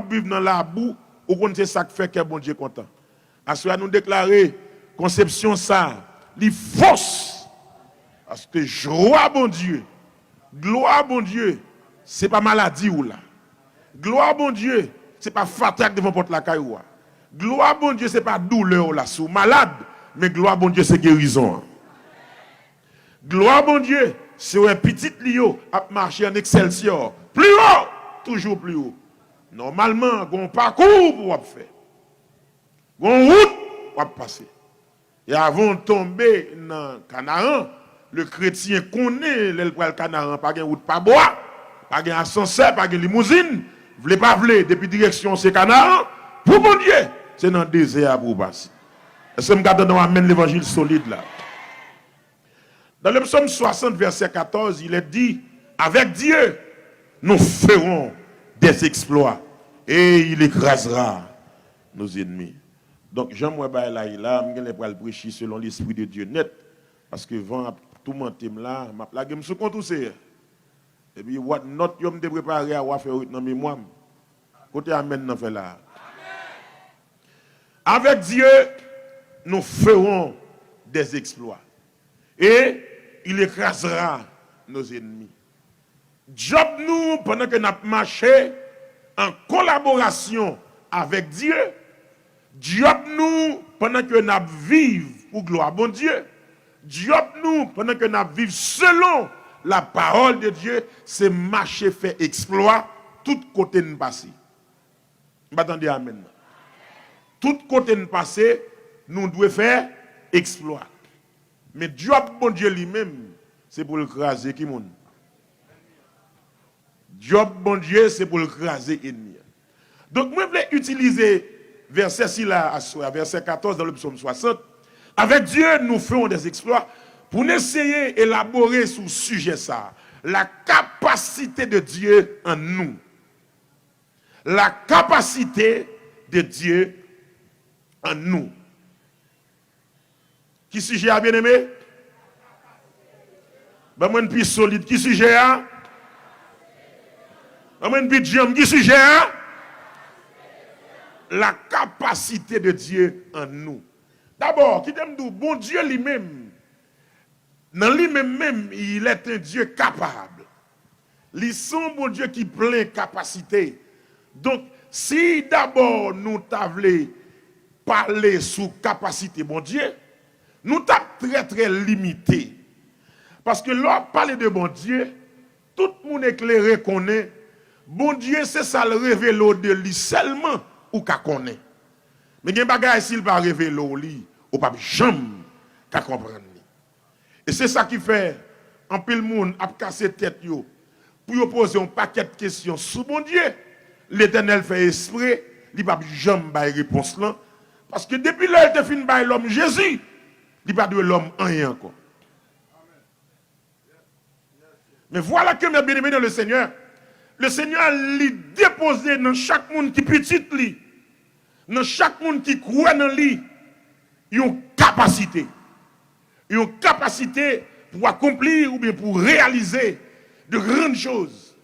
vivre dans la boue, ou qu'on c'est ça qui fait que bon Dieu est content. À cela nous déclarer conception ça, les fausse. Parce que joie bon Dieu, gloire bon Dieu, c'est pas maladie ou là. Gloire bon Dieu, c'est pas fatigue devant porte la caillou. Gloire bon Dieu, c'est pas douleur là, sous malade, mais gloire bon Dieu, c'est guérison. Gloire bon Dieu, c'est un petit lio à marcher en excelsior. Plus haut, toujours plus haut. Normalement, on parcours pour faire. On route pour passer. Et avant de tomber dans le Canaan, le chrétien connaît le Canaan, pas de route, pas bois, pas de ascenseur, pas de limousine. Vous pas vle depuis direction c'est Canaan. Pour mon Dieu, c'est dans le désert pour passer. Est-ce que je vais amène l'évangile solide là? Dans le psaume 60, verset 14, il est dit, avec Dieu, nous ferons des exploits et il écrasera nos ennemis. Donc, Jean-Moi là, je vais prêcher selon l'Esprit de Dieu net. Parce que vent tout mon thème là, je vais plaguer sous compte aussi. Et puis, what not, je me préparer à faire dans mémoire. Côté Amen, nous fait là. Avec Dieu, nous ferons des exploits. Et il écrasera nos ennemis. Job nous, pendant que nous avons marché en collaboration avec Dieu, Job nous, pendant que nous vivons pour gloire bon Dieu, Job nous, pendant que nous vivons selon la parole de Dieu, c'est marcher fait exploit, tout côté nous passer. Attendez, amen. Tout côté nous passer, nous devons faire exploit. Mais Job, bon Dieu lui-même, c'est pour le craser qui monde. Job, bon Dieu, c'est pour le craser ennemi. Donc, moi, je voulais utiliser verset 6 là, verset 14 dans le psaume 60. Avec Dieu, nous ferons des exploits pour essayer d'élaborer sur ce sujet ça. La capacité de Dieu en nous. La capacité de Dieu en nous. Qui sujet a bien aimé? Ben moi plus solide. Qui sujet a? Ben moi plus jam. Qui sujet a? La capacité de Dieu en nous. D'abord, qui t'aime dit, bon Dieu lui-même, dans lui-même, il est un Dieu capable. Il sont bon Dieu qui plein capacité. Donc, si d'abord nous t'avons parler sous capacité, bon Dieu, nous sommes très très limités. Parce que lorsqu'on parle de bon Dieu, tout le monde éclairé connaît, bon Dieu c'est ça le révèle de lui seulement ou qu'à connaît. Mais il y a des bagages s'il va révéler lui, ou pas jamais qu'à comprendre. Et c'est ça qui fait, en pile monde a cassé tête yo, pour poser un paquet de questions sous bon Dieu. L'Éternel fait esprit, il va jamais bailler réponse là. Parce que depuis là, il a fini par l'homme Jésus, il n'a pas de l'homme rien encore. Mais voilà que mes bien-aimés dans le Seigneur lui déposé dans chaque monde qui petit lui, dans chaque monde qui croit dans lui, une capacité. Une capacité pour accomplir ou bien pour réaliser de grandes choses,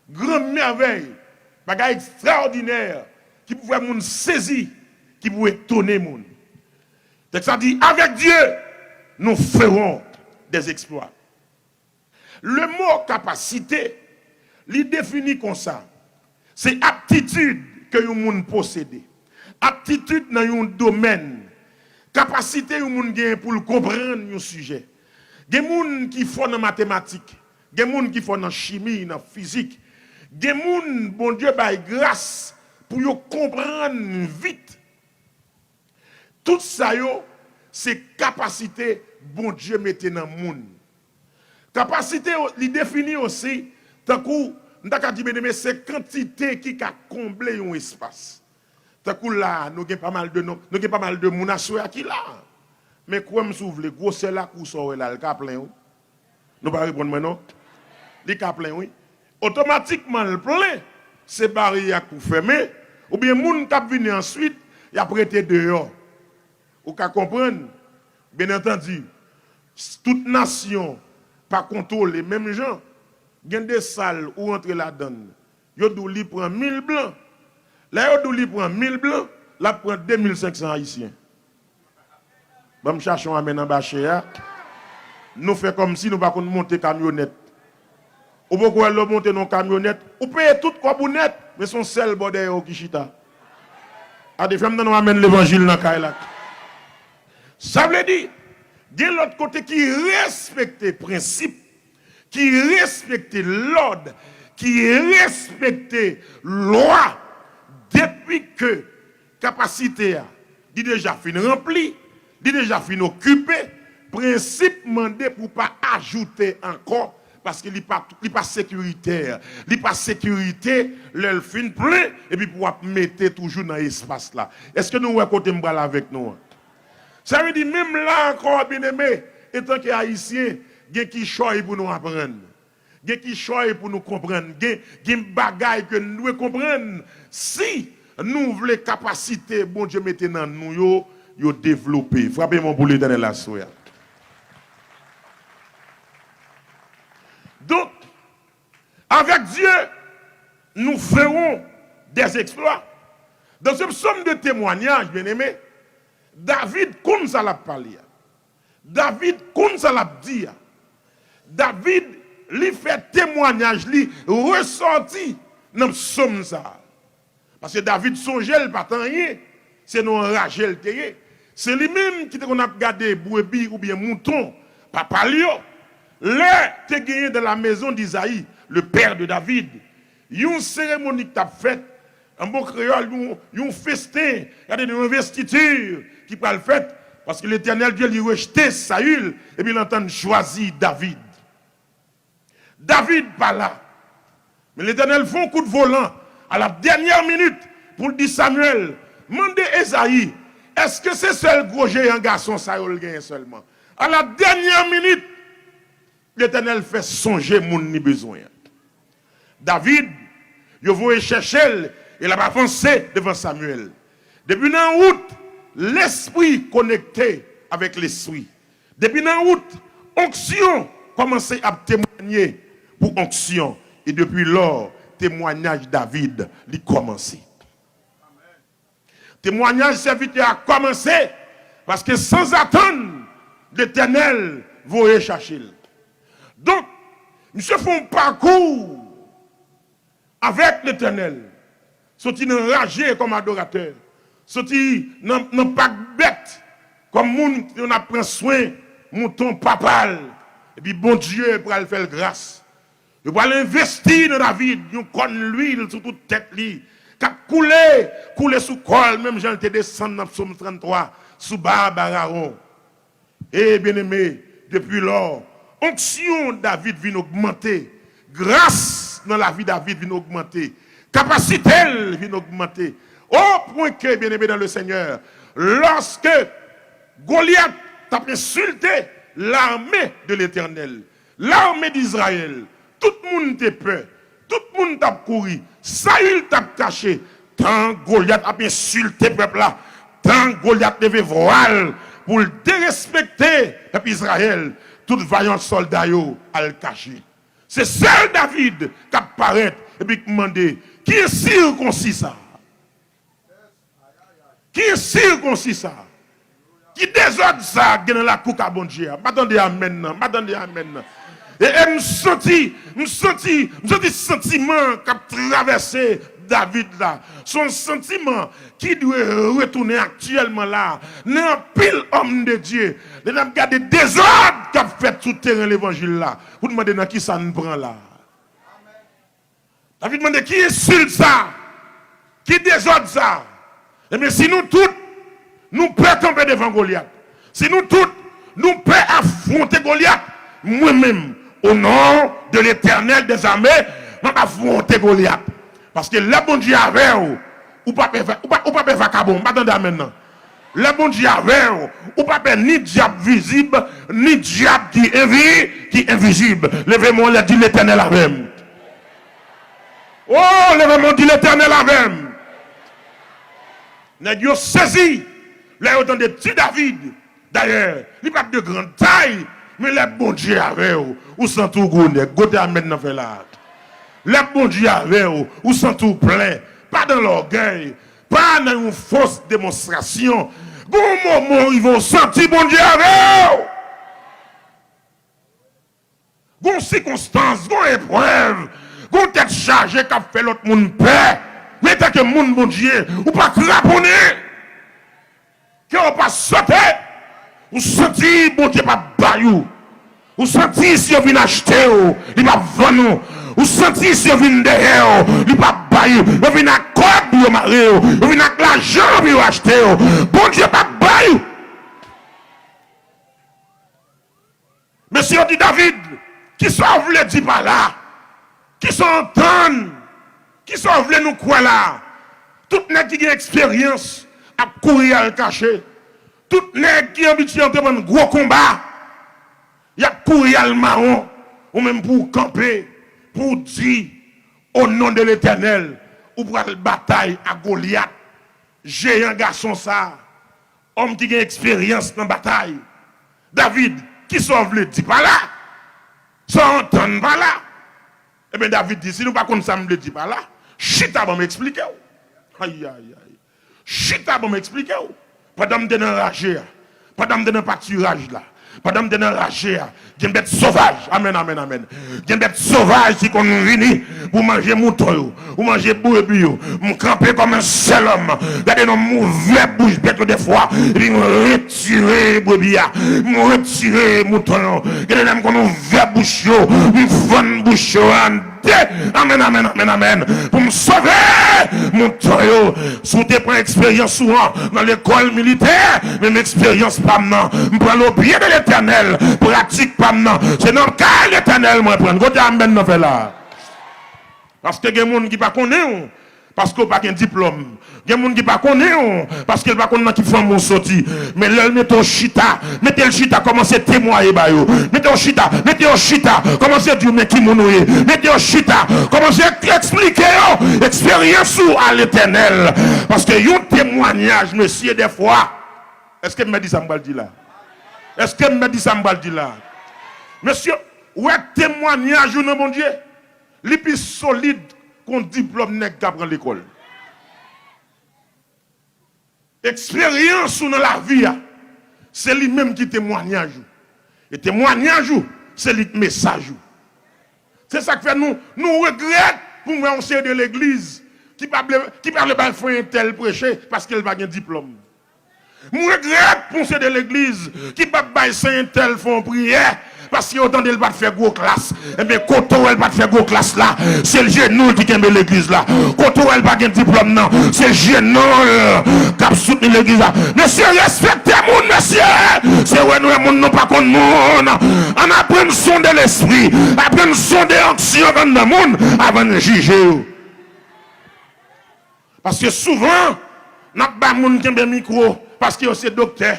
grandes merveilles, bagages extraordinaires qui pouvaient nous saisir, qui pouvaient étonner les gens. Donc ça dit, avec Dieu, nous ferons des exploits. Le mot capacité, il définit comme ça. C'est aptitude que les gens possèdent. Aptitude dans un domaine. Capacité que les gens pour comprendre un sujet. Il y a des gens qui font dans la mathématique. Il y a des gens qui font dans la chimie, dans la physique. Il y a des gens, bon Dieu, par grâce, pour comprendre vite. Tout ça, c'est capacité bon Dieu mette dans le monde. Capacité, il définit aussi, tant que, c'est quantité qui a comblé un espace. Tant que là, nous avons pas mal de monde à qui là. Mais quoi me s'ouvre, gros c'est là où sort là, le cas plein. Nous pas répondre maintenant. Le cas plein, oui. Automatiquement, le plein, c'est barrière pour fermer. Ou bien, moun qui venu ensuite, il a prêté dehors. Ou qu'à comprendre, bien entendu, toute nation, pas contrôler, même gens, il y a des salles où entrer là-dedans. Yo dou li prend 1000 blancs. Là, il prend 1000 blancs, là, il prend 2500 haïtiens. Bon, cherchons à mener en bas nous faisons comme si nous ne pouvions pas monter camionnette. Ou pourquoi elle monter dans camionnette, ou payer tout quoi pour net, mais son seul bordel au Kishita. A des femmes nous amènent l'évangile dans Kailak. Ça veut dire, il y a l'autre côté qui respecte les principes, qui respecte l'ordre, qui respecte la loi, depuis que capacité a déjà fin rempli, déjà fin occupé, principe mandé pour pas ajouter encore parce qu'il n'est pas sécuritaire. Il n'est pas sécurité, le fin plein et puis pour mettre toujours dans l'espace là. Est-ce que nous voyons côté m'bral avec nous? Ça veut dire même là encore bien aimé, étant que haïtien, il y a qui choisit pour nous apprendre. Il y a qui choisit pour nous comprendre. Il y a des bagailles que nous devons comprendre. Si nous voulons capacité, bon Dieu mette dans nous, yo développer. Frappez mon boulet dans la soya. Donc, avec Dieu, nous ferons des exploits. Dans ce psaume de témoignage, bien aimé, David, comme ça l'a parlé. David, comme ça l'a dit. David, lui fait témoignage, lui ressorti dans le psaume ça. Parce que David songeait le pas rien. C'est non enragé le terrain. C'est lui-même qui a gardé brebis ou bien mouton. Papa Lio. Là, tu as gagné dans la maison d'Isaïe, le père de David. Il y a une cérémonie que tu as faite, un bon créole, il y a un festin, il y a une investiture qui peut le faire, parce que l'Éternel Dieu lui rejeté Saül, et puis il entend choisir David. David pas là. Mais l'Éternel fait un coup de volant à la dernière minute pour dire Samuel, demandez Esaïe, est-ce que c'est seul gros géant garçon Saül gagne seulement? À la dernière minute, l'Éternel fait songer mon ni besoin. David, il voulait chercher, il a pas avancé devant Samuel. Depuis en route, l'esprit connecté avec l'esprit. Depuis en route, onction commençait à témoigner pour onction. Et depuis lors, témoignage David, il commencé. Témoignage serviteur a commencé parce que sans attendre, l'Éternel voulait chercher. Donc, monsieur fait un parcours avec l'Éternel. Sorti enragé comme adorateur. Sorti non pas bête comme moun qui on a pris soin, mouton papal. Et puis bon Dieu pour le faire grâce. Il va l'investir dans David, il connaît l'huile sur toute tête li. Cap couler sous col, même Jean te descend dans Psaume 33 sous Barbararon. Et bien aimé, depuis lors, onction David vient augmenter, grâce dans la vie David vient augmenter, capacité vient augmenter, au point que, bien aimé dans le Seigneur, lorsque Goliath t'a insulté l'armée de l'Éternel, l'armée d'Israël, tout le monde t'a peur, tout le monde t'a couru, Saül t'a caché, tant Goliath a insulté le peuple là, tant Goliath devait voile pour le dérespecter, et puis Israël, tout vaillant soldat à le cacher. C'est seul David qui apparaît et puis qui demande qui est circoncis ça? Qui est circoncis ça? Qui désordre ça dans la coupe à bon Dieu? M'attendez amen, m'attendez amen. Et me senti sentiment qui a traversé David là. Son sentiment qui doit retourner actuellement là. Dans pile homme de Dieu. Nous avons regardé des ordres qui ont fait tout terrain l'évangile là. Vous demandez dans qui ça nous prend là. David demande qui est sur ça? Qui désordre ça? Et bien si nous tous, nous pouvons tomber devant Goliath. Si nous tous, nous pouvons affronter Goliath. Moi-même, au nom de l'Éternel des armées, nous affronter Goliath. Parce que le bon Dieu avait, ou pas faire vacabon, m'attendez maintenant. Le bon Dieu avait, ou pas ni diable visible, ni diable qui est invisible. Levez-moi, le dit l'Éternel avec. Oh, levez-moi, dit l'Éternel avec. Nous avons saisi, là, autant de petits David. D'ailleurs, il n'y a pas de grande taille, mais le bon Dieu avait, ou sans tout goût, goûter à mettre dans le là. Le bon Dieu avec ou sans tout plein, pas dans l'orgueil, pas dans une fausse démonstration. Bon moment, ils vont sentir bon Dieu avec eux. Gon circonstance, gon épreuve, gon tête chargée qui a fait l'autre monde peur. Mais tant que monde bon Dieu, ou pas craponner, que on pas sauter, ou sentir bon Dieu pas bayou, ou sentir si on vient acheter, il va vendre, ou sentir si on vient derrière, il va bayou, on vient à quoi pour marier, on vient à l'argent pour acheter, bon Dieu pas bayou. Monsieur dit David, qui sont voulu dire par là, qui sont entendre, qui sont voulu nous croire là, tout nèg qui a expérience à courir à le cacher, tout nèg qui a habitué à un gros combat, il a courir à le marron, ou même pour camper, pour dire au nom de l'Éternel, ou pour la bataille à Goliath, géant garçon ça, homme qui a expérience dans la bataille. David, qui sont voulu dire par là, sans entendre par là. Eh bien David dit, si nous pas comme ça me le dit par là, chita va m'expliquer. Aïe aïe aïe. Chita va m'expliquer. Pendant que je suis enragé, pendant que je suis pâturage là, pendant que je suis enragé, il y a une bête sauvage. Amen, amen, amen. Il y a une bête sauvage qui qu'on vient pour manger mouton, pour manger brebis, me camper comme un seul homme. Regardez nos mauvais bouches bêtes des fois, et puis me retirer brebis, me retirer mouton. Regardez nous qu'on ouvert bouche, me fond bouche. Amen, amen, amen, amen. Pour me sauver, mon toyo. Sous tes prends expérience souvent dans l'école militaire, mais mon expérience pas maintenant. Je prends le pied de l'éternel, pratique pas maintenant. C'est dans le cas de l'éternel, moi, prendre. Côté amen, non, fait là. Parce que il y a des gens qui ne connaissent pas. Parce qu'on n'a pas de diplôme. Il y a des gens qui ne connaissent pas. Parce qu'ils ne connaissent pas qui font mon sorti. Mais là, mettez au chita. Mettez le chita, commencez à témoigner. Mettez au chita. Mettez au chita. Commencez à dire, mais qui m'ounoue. Mettez au chita. Commencez à expliquer l'expérience à l'éternel. Parce que un témoignage, monsieur, des fois. Est-ce que me dit ça me dit là? Est-ce que me dit ça me dit là? Monsieur, ouais, témoignage, non, mon Dieu. Les plus solides qu'on diplôme n'est qu'à prendre l'école. Expérience dans la vie, c'est lui-même qui témoignage. Et témoignage, c'est lui message. C'est ça que fait nous regrettons pour nous on de l'église qui parle pas faire un tel prêcher parce qu'elle n'a pas de diplôme. Nous regrettons pour ceux de l'église qui ne parle pas un tel font prière. Parce qu'il y a autant de pas faire gros classe. Et bien, quand elle va faire gros classe là, c'est le genou qui aime l'église là. Quand elle va pas de diplôme, non, c'est le genou qui a soutenu l'église là. Monsieur, respectez mon monsieur. C'est ouais, nous ne pas contre monde. On apprend son de l'esprit, apprend son de l'action dans le monde avant de juger. Parce que souvent, n'a pas moun qui a micro parce que c'est docteur.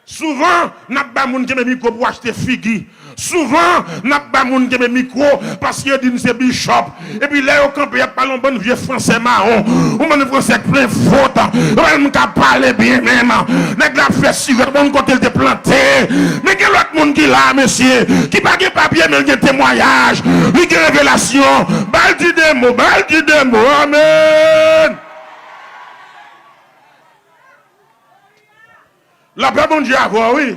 Souvent, n'a pas moun qui a micro pour acheter figui. Souvent, n'a pas moun qui a micro parce que dit c'est bishop. Et puis là, au camp, il y a pas un bon vieux français marron. Ou mon français plein faute. On ne peut parler bien même. Nèg la fait cigarette, bon côté il planté. Mais quel autre monde qui là, monsieur, qui pas de papier, mais qui témoignage, lui qui révélation. Baldi des mots, amen. La paix, bon Dieu, avoir, oui.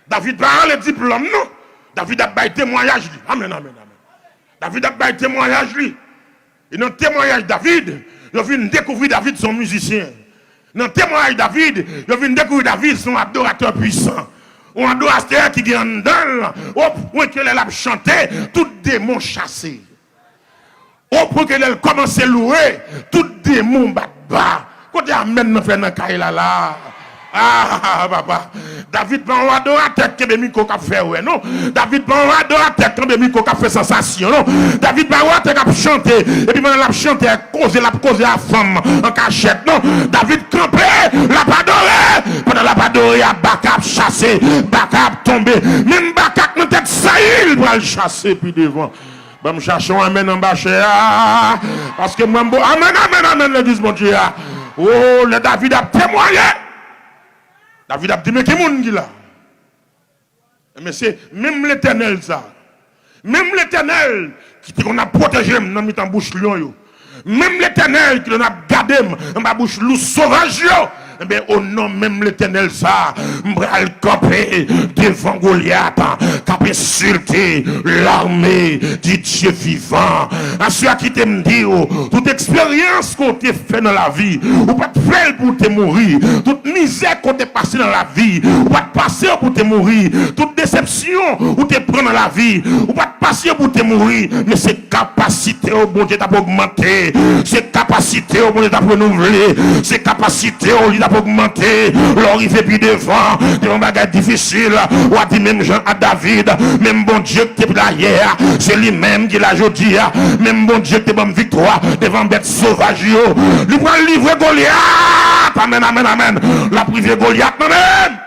David n'a pas le diplôme, non. David a pas témoignage. Amen, amen, amen. David a pas témoignage, lui. Et dans le témoignage David, il a vu découvrir David son musicien. Dans le témoignage David, il a vu découvrir David son adorateur puissant. Un adorateur qui est en dedans, au point qu'elle a chanté, tout démon chassé. Au point qu'elle a commencé à louer, tout démon bat. Quand il amène dans le cahier là. Ah, papa. David pas un adorateur qui a micro qui fait ouais non. David pas un adorateur qui a micro qui fait sensation non. David pas un adorateur qui a chanté et puis pendant la chanté cause la femme en cachette non. David campé, la pas adoré. Pendant la pas adoré a Bakab chassé, Bakab tombé. Même Bakab dans tête Saïl pour le chasser puis devant. Bon cherchons amen en bas parce que moi amen l'église mon Dieu. Oh, le David a témoigné. David a dit, mais qui est là? Mais c'est même l'éternel ça. Même l'éternel qui qu'on a protégé dans mi bouche lion. Même l'Éternel qui l'a gardé dans ma bouche, loup sauvage, eh bien, au nom même l'Éternel, ça, m'bral camper devant Goliath, qui a insulté l'armée du Dieu vivant. À ceux qui t'aiment dire, toute expérience qu'on t'a fait dans la vie, ou pas de faire pour te mourir, toute misère qu'on t'a passé dans la vie, ou pas de passer pour te mourir, toute déception ou te prendre dans la vie, ou pas de passer pour te mourir, mais c'est capacité au bon Dieu t'a augmenté, c'est capacité au bon Dieu t'a renouvelé, c'est capacité au Dieu t'a augmenté, l'arrivée puis devant bagage difficile, ou a dit même Jean à David, même bon Dieu qui est là hier, c'est lui-même qui l'a aujourd'hui, même bon Dieu qui est bonne victoire devant bête sauvage, lui prend le livre Goliath, amen, amen, amen, la privée Goliath, amen.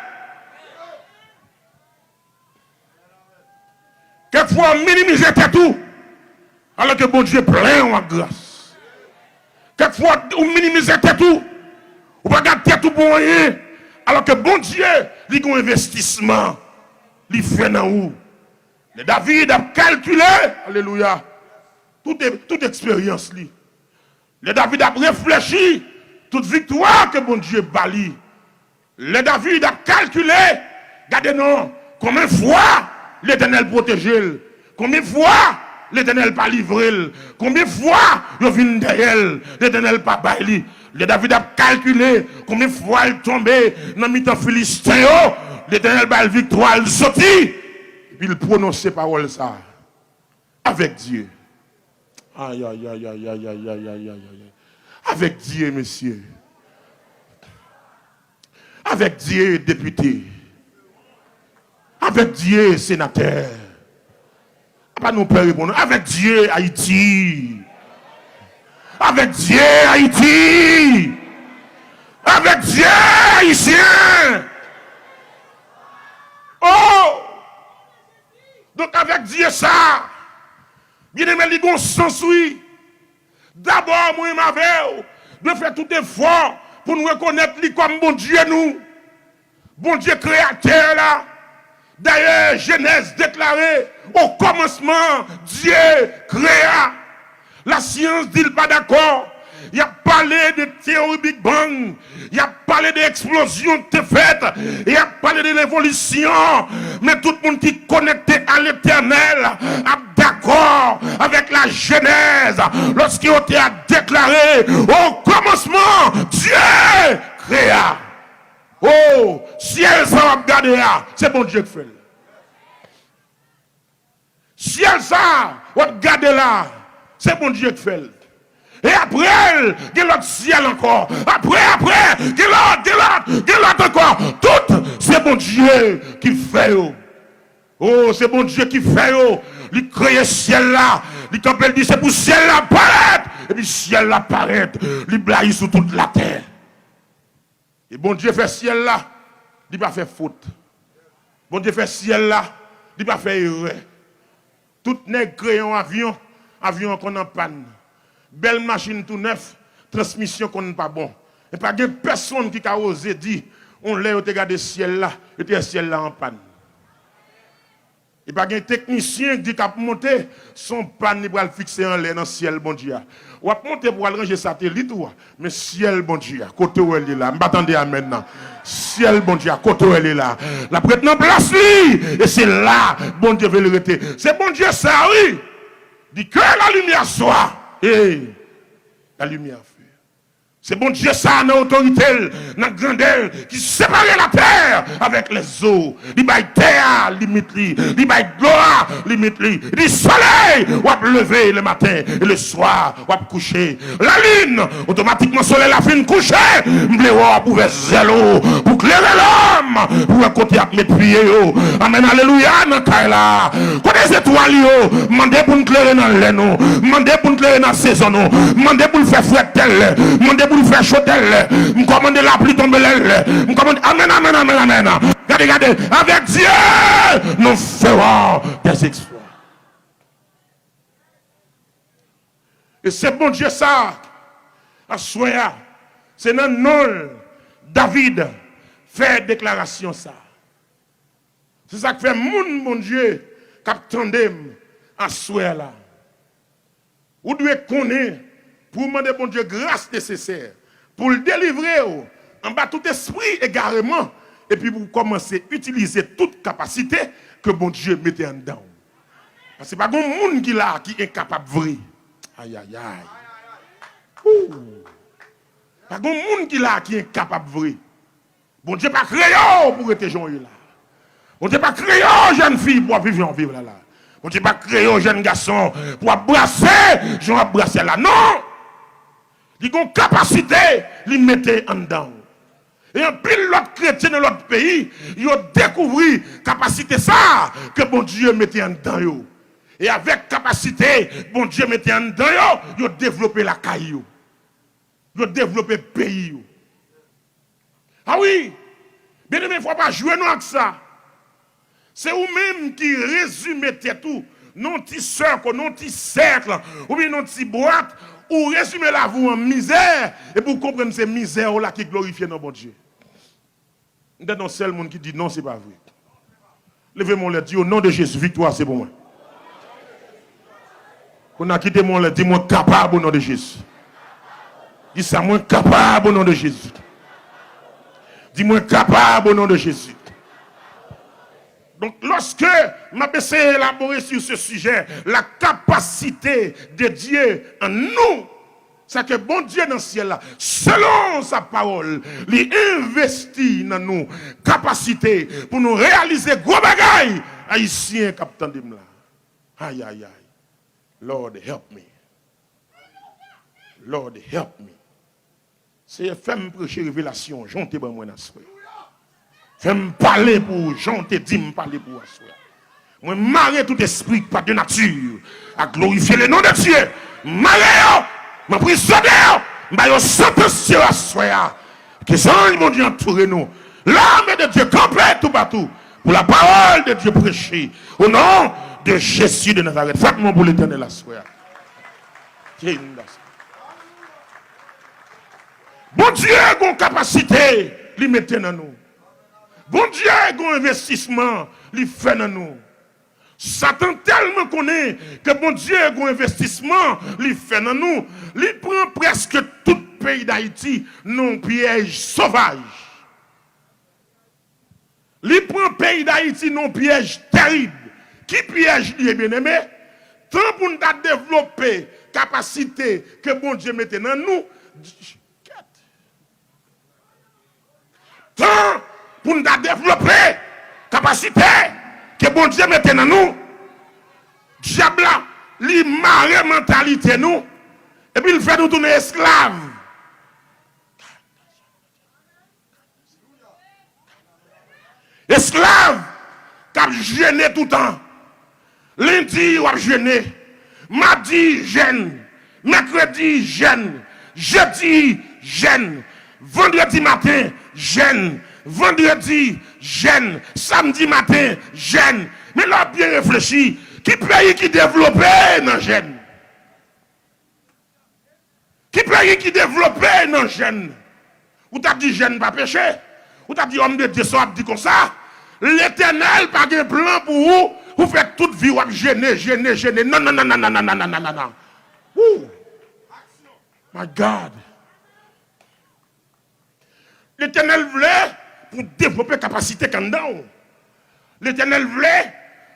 Quelquefois, on minimise tout, alors que bon Dieu est plein en grâce. Quelquefois, on minimise tout, on va garder tout pour rien, alors que bon Dieu, il a un investissement, il fait dans où. Le David a calculé, alléluia, toute expérience. Le David a réfléchi, toute victoire que bon Dieu bali. Le David a calculé, regardez non, combien de fois l'Éternel protège, combien de fois l'Éternel pas livré, combien de fois il vient derrière, l'Éternel pas baili. Le David a calculé combien de fois il tombé dans le mi-temps philistin, l'Éternel a la victoire, il sortit, puis il prononçait parole ça avec Dieu. Aïe, aïe, aïe, aïe, aïe, aïe, aïe, aïe, aïe. Avec Dieu, messieurs. Avec Dieu, député. Avec Dieu, sénateur. Pas nous peut répondre. Avec Dieu, Haïti. Avec Dieu, Haïti. Avec Dieu, Haïtien. Oh! Donc avec Dieu, ça. Bien aimé, il y a un sens, oui. D'abord, moi, je vais faire tout effort pour nous reconnaître lui comme bon Dieu, nous. Bon Dieu créateur, là. D'ailleurs, Genèse déclaré, au commencement, Dieu créa. La science dit pas d'accord. Il a parlé de théorie Big Bang. Il a parlé d'explosion de fait. Il a parlé de l'évolution. Mais tout le monde qui est connecté à l'éternel a d'accord avec la Genèse. Lorsqu'il a déclaré au commencement, Dieu créa. Oh, ciel ça va regarder là, c'est bon Dieu qui fait. Ciel ça va regarder là, c'est bon Dieu qui fait. Et après, il y a l'autre ciel encore. Après, il y a l'autre encore. Tout, c'est bon Dieu qui fait. Oh, c'est bon Dieu qui fait. Il crée ciel là. Il dit c'est pour ciel là paraître. Et puis ciel là paraître. Il blaye sur toute la terre. Et bon Dieu fait ciel là, il pas fait faute. Bon Dieu fait ciel là, il pas fait erreur. Tout nègre crée un avion qu'on en panne. Belle machine tout neuf, transmission qu'on n'est pas bon. Et pas de personne qui a osé dire, on l'a regardé ciel là, et le ciel là en panne. Et pas de technicien qui a monté son panne, il va le fixer en l'air dans le ciel, bon Dieu. Ou va monter pour aller ranger satellite, mais ciel, bon Dieu, côté où elle est là. Je m'attendais à maintenant. Ciel, bon Dieu, côté où elle est là. La prête dans place, lui. Et c'est là, bon Dieu veut le rester. C'est bon Dieu, ça, oui. Dit que la lumière soit. Et la lumière fait. C'est bon Dieu ça, dans l'autorité, dans la grandeur, qui sépare la terre avec les eaux. Il baille terre, limite lui. Il baille gloire, limite lui. Il dit soleil, on va lever le matin et le soir, on va coucher. La lune, automatiquement, soleil la fin coucher. M'blé pour faire zélo, pour clairer l'homme, pour un côté à mettre pieds. Amen, alléluia, dans là. Quand les étoiles, mandez pour nous clairer dans l'air, mandez pour nous clairer dans la saison, mandez pour nous faire fouetter tel, mandez pour nous faire chaud tel, nous commandez la pluie tomber l'aile, nous commandez, amen, amen, amen, amen. Regardez, avec Dieu, nous ferons des exploits. Et c'est bon Dieu ça, à soya, c'est dans le nom David fait déclaration ça. C'est ça qui fait mon Dieu, qui attendait à soya là. Vous devez connaître pour demander bon Dieu grâce nécessaire, pour le délivrer en bas tout esprit égarement, et puis pour commencer à utiliser toute capacité que bon Dieu mettait en dedans. Parce que c'est pas un monde qui là qui est incapable de vrai. Aïe aïe aïe. Pas un monde qui là qui est incapable de vrai. Bon Dieu pas créé pour être gens là. Bon Dieu pas créé jeune fille pour vivre là. Bon Dieu pas créé jeune garçon pour embrasser, j'en embrasser là. Non! Il y a une capacité, il mettait en dedans. Et en pile l'autre chrétien dans l'autre pays, ils ont découvert la capacité ça que bon Dieu mettait en dedans. Et avec capacité, bon Dieu mettait en dedans, ils ont développé la caillou. Ils ont développé le pays. Ah oui, bien aimé, il ne faut pas jouer nous avec ça. C'est vous-même qui résumez tout, non petit cercle, non petit cercle, ou bien non petit boîte, ou résumez la vie en misère, et pour comprendre ces misères là qui glorifient notre bon Dieu. Il y a un seul monde qui dit non, ce n'est pas vrai. Levez-moi le dit au nom de Jésus, victoire, c'est pour moi. On a quitté mon le dit, moi capable au nom de Jésus. Dis ça, moi capable au nom de Jésus. Dis-moi capable au nom de Jésus. Donc, lorsque m'a essayé d'élaborer sur ce sujet, la capacité de Dieu en nous, c'est que bon Dieu dans le ciel, là, selon sa parole, il investit dans nous capacité pour nous réaliser gros bagailles haïtiens capitaine de là. Aïe aïe aïe. Lord help me. Lord help me. C'est femme prêcher révélation, j'en te ban moi dans ce. Fais-moi parler pour j'en te dis me parler pour ce. Moi marrer tout esprit pas de nature à glorifier le nom de Dieu. Marrer m'a prisonnier, m'a yo sentencié à soi. Que sang mon Dieu entoure nous. L'âme de Dieu campait tout partout pour la parole de Dieu prêchée au nom de Jésus de Nazareth. Faites-moi pour l'Éternel à soi. Bon Dieu a une capacité, il met dans nous. Bon Dieu a un investissement, il fait dans nous. Satan tellement connaît que bon Dieu a un investissement, il fait dans nous. Il prend presque tout le pays d'Haïti non piège sauvage. Il prend le pays d'Haïti non piège terrible. Qui piège lui bien aimé? Tant pour nous développer capacité que bon Dieu mette dans nous. Tant pour nous développer capacité que bon Dieu mette dans nous. Diable li marre mentalité nous et puis il fait nous tourner esclaves. Esclaves qui a gêné tout le temps. Lundi ou a gêné, mardi gêne, mercredi gêne, jeudi gêne, vendredi matin gêne, vendredi gêne, samedi matin gêne. Mais là bien réfléchi, qui pays qui développait dans gêne? Qui pays qui développait dans gêne? Ou t'as dit gêne pas péché? Ou t'as dit homme de Dieu ça dit comme ça? L'Éternel pas de plan pour vous. Vous faites toute vie, vous gêner. Non. Ouh. My God. L'Éternel voulait pour développer capacité quand l'Éternel voulait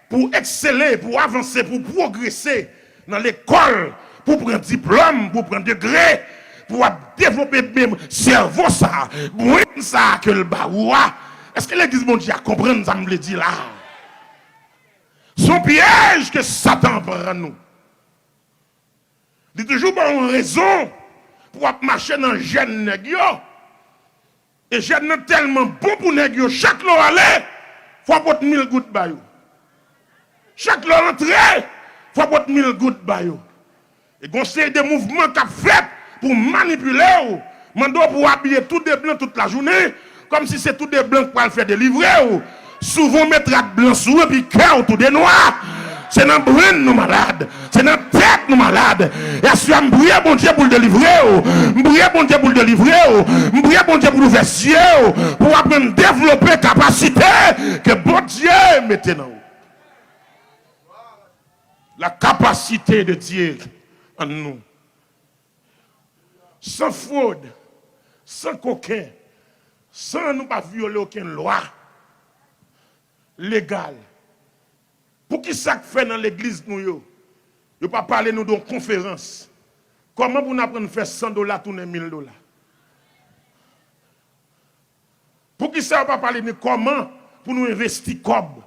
pour exceller, pour avancer, pour progresser dans l'école, pour prendre diplôme, pour prendre degré, pour développer même cerveau ça, brain ça que le baoua. Est-ce que l'église mon Dieu comprend ça me le dit là? Son piège que Satan prend nous. Il y a toujours une raison pour marcher dans le gène négio. Et gène tellement bon pour négio. Chaque lot aller, il faut porter 1000 gouttes bayo. Chaque lot entrer, il faut porter 1000 gouttes bayo. Et conseil des mouvements qu'a fait pour manipuler, mando pour habiller tout des blancs toute la journée, comme si c'est tout des blancs pour le faire délivrer. Souvent mettre de blanc sous et puis cœur tout des noirs. C'est dans le brain nous malades. C'est dans la tête nous malades. Et si on brille bon Dieu pour le délivrer. Brille bon Dieu pour le délivrer. Brille bon Dieu pour l'ouvrir ciel. Pour apprendre développer capacité que bon Dieu mette dans nous. La capacité de Dieu en nous. sans fraude, sans coquin, sans nous pas violer aucune loi légale. Pour qui ça fait dans l'église nous yo? Yo pas parler nous d'une conférence. Comment pour nous apprendre à faire $100 tourner $1000? Pour qui ça pas parler de comment pour nous investir cob?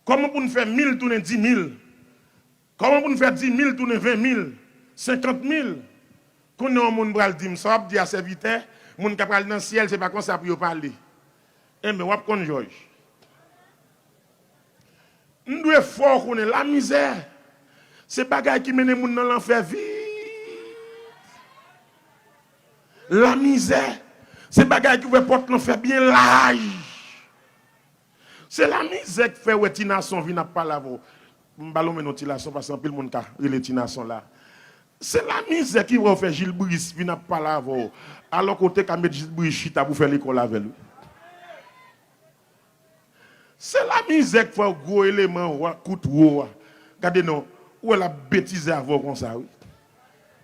Comment pour nous faire 1000 tourner 10 000? Comment pour nous faire 10 000 tourner 20 000? 50 000? Quand on a un monde qui dit ça, dit à serviteur, monde qui parle dans le ciel, c'est pas comme ça pour parler. Eh mais on connaît Georges. Nous devons fort connaître la misère. C'est bagaille qui mène les gens dans l'enfer vite. La misère, c'est bagaille qui veut porter l'enfer bien large. C'est la misère qui fait que Tina son vient à pas là. M'ballon men utilisation parce que pile monde ka relé Tina son là. C'est la misère qui va faire Gilles Brice vient à pas là alors côté ka mettre Gilles Brice chita pour faire l'école avec lui. C'est la misère qui fait gros élément coup de haut. Regardez non, où elle a bêtisé avant comme ça oui.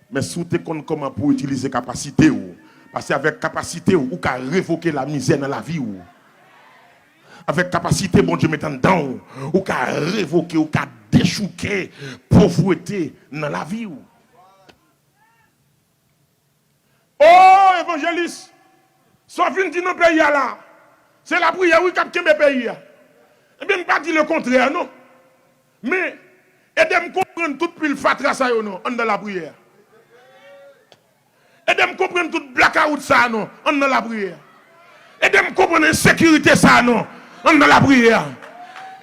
Mais sous te compte comment pour utiliser capacité ou parce qu'avec capacité ou ka révoquer la misère dans la vie ou avec capacité bon Dieu mettant dedans ou ka révoquer ou ka déchouquer pauvreté dans la vie ou. Oh évangéliste, sauf une dit dans pays là. C'est la prière oui qui a le pays. Eh bien pas dire le contraire non. Mais aidez-moi comprendre tout pile fatra ça non en dans la prière. Aidez-moi comprendre tout blackout ça non en dans la prière. Aidez-moi comprendre insécurité ça non en dans la prière.